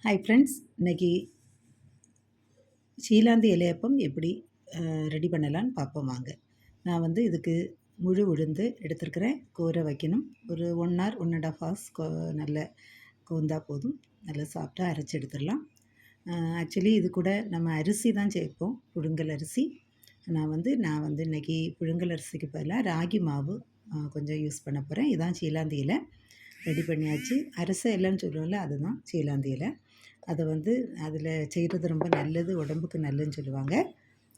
Hi friends, இன்றைக்கி சீலாந்தி இலையப்பம் எப்படி ready பண்ணலான்னு பார்ப்போம் வாங்க. நான் இதுக்கு முழு உளுந்து எடுத்துருக்கிறேன். கூற வைக்கணும். ஒரு 1 hour 1.5 hours நல்ல கோந்தா போதும். நல்லா சாஃப்டாக அரைச்சி எடுத்துடலாம். ஆக்சுவலி இது கூட நம்ம அரிசி தான் சேர்ப்போம், புழுங்கல் அரிசி. நான் இன்றைக்கி புழுங்கல் அரிசிக்கு பதிலாக ராகி மாவு கொஞ்சம் யூஸ் பண்ண போகிறேன். இதுதான் சீலாந்தி இலை. ரெடி பண்ணியாச்சு. அரச இலைன்னு சொல்லுவோம்ல, அதுதான் சீலாந்தி இலை. அதை அதில் செய்கிறது ரொம்ப நல்லது, உடம்புக்கு நல்லதுன்னு சொல்லுவாங்க.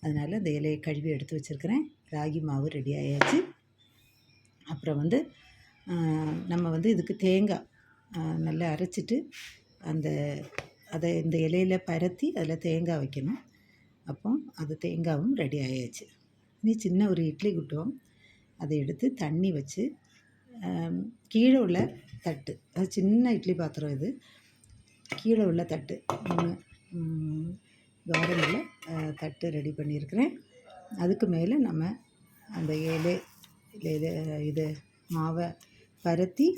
அதனால் அந்த இலையை கழுவி எடுத்து வச்சுருக்கிறேன். ராகி மாவு ரெடி ஆயாச்சு. அப்புறம் நம்ம இதுக்கு தேங்காய் நல்லா அரைச்சிட்டு அதை இந்த இலையில் பரத்தி அதில் தேங்காய் வைக்கணும். அப்போ அது தேங்காயும் ரெடி ஆயாச்சு. இனி சின்ன ஒரு இட்லி குட்டுவோம். அதை எடுத்து தண்ணி வச்சு கீழே உள்ள தட்டு, அது சின்ன இட்லி பாத்திரம், இது கீழே உள்ள தட்டு 3 கார்டனில் தட்டு ரெடி பண்ணியிருக்கிறேன். அதுக்கு மேலே நம்ம அந்த இது மாவை பரத்தி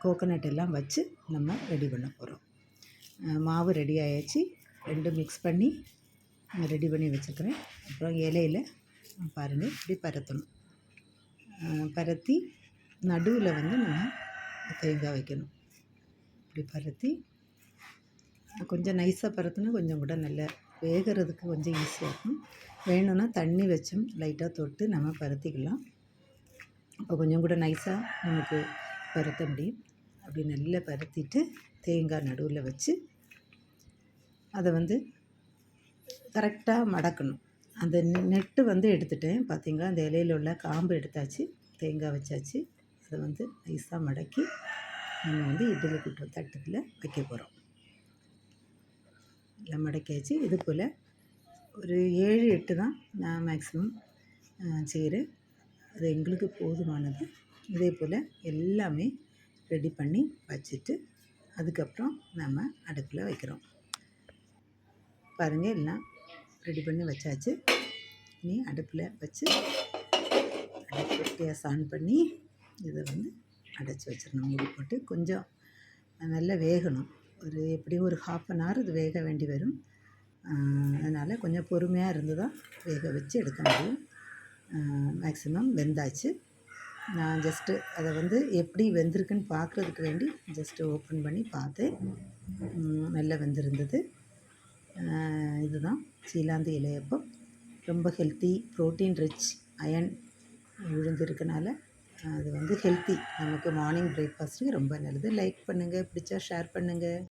கோகோனட் எல்லாம் வச்சு நம்ம ரெடி பண்ண போகிறோம். மாவு ரெடி ஆயாச்சு. 2 மிக்ஸ் பண்ணி ரெடி பண்ணி வச்சுருக்கிறேன். அப்புறம் இலையில் பாருங்கள், இப்படி பரத்தணும். பரத்தி நடுவில் நம்ம தேங்காய் வைக்கணும். இப்படி பரத்தி கொஞ்சம் நைஸாக பரத்தினா கொஞ்சம் கூட நல்லா வேகிறதுக்கு கொஞ்சம் ஈஸியாக இருக்கும். வேணும்னா தண்ணி வச்சும் லைட்டாக தொட்டு நம்ம பரத்திக்கலாம். அப்போ கொஞ்சம் கூட நைஸாக நமக்கு பரத்த முடியும். அப்படி நல்லா பரத்திட்டு தேங்காய் நடுவில் வச்சு அதை கரெக்டாக மடக்கணும். அந்த நெட்டு எடுத்துட்டேன். பார்த்திங்களா, அந்த இலையில் உள்ள காம்பு எடுத்தாச்சு, தேங்காய் வச்சாச்சு. அதை நைஸாக மடக்கி நம்ம இட்லி குட்டுற தட்டுக்குள்ளே வைக்க போகிறோம். இல்லை மடக்கியாச்சு. இது போல் ஒரு 7-8 தான் நான் மேக்ஸிமம் செய்கிறேன். அது எங்களுக்கு போதுமானது. இதே போல் எல்லாமே ரெடி பண்ணி வச்சுட்டு அதுக்கப்புறம் நம்ம அடுப்பில் வைக்கிறோம். பாருங்கள், எல்லாம் ரெடி பண்ணி வச்சாச்சு. இனி அடுப்பில் வச்சு கேஸ் ஆன் பண்ணி இதை அடைச்சி வச்சிடணும். மூடி போட்டு கொஞ்சம் நல்லா வேகணும். எப்படியும் ஒரு 1/2 hour இது வேக வேண்டி வரும். அதனால் கொஞ்சம் பொறுமையாக இருந்து தான் வேக வச்சு எடுக்க முடியும். மேக்ஸிமம் வெந்தாச்சு. நான் ஜஸ்ட்டு அதை எப்படி வெந்திருக்குன்னு பார்க்குறதுக்கு வேண்டி ஜஸ்ட்டு ஓப்பன் பண்ணி பார்த்தேன். நல்லா வெந்திருந்தது. இதுதான் சீலாந்தி இலையப்பம். ரொம்ப ஹெல்த்தி, ப்ரோட்டீன் ரிச், அயன் உளுந்து இருக்கனால அது ஹெல்த்தி. நமக்கு மார்னிங் பிரேக்ஃபாஸ்ட்டுக்கு ரொம்ப நல்லது. லைக் பண்ணுங்கள், பிடிச்சா ஷேர் பண்ணுங்கள்.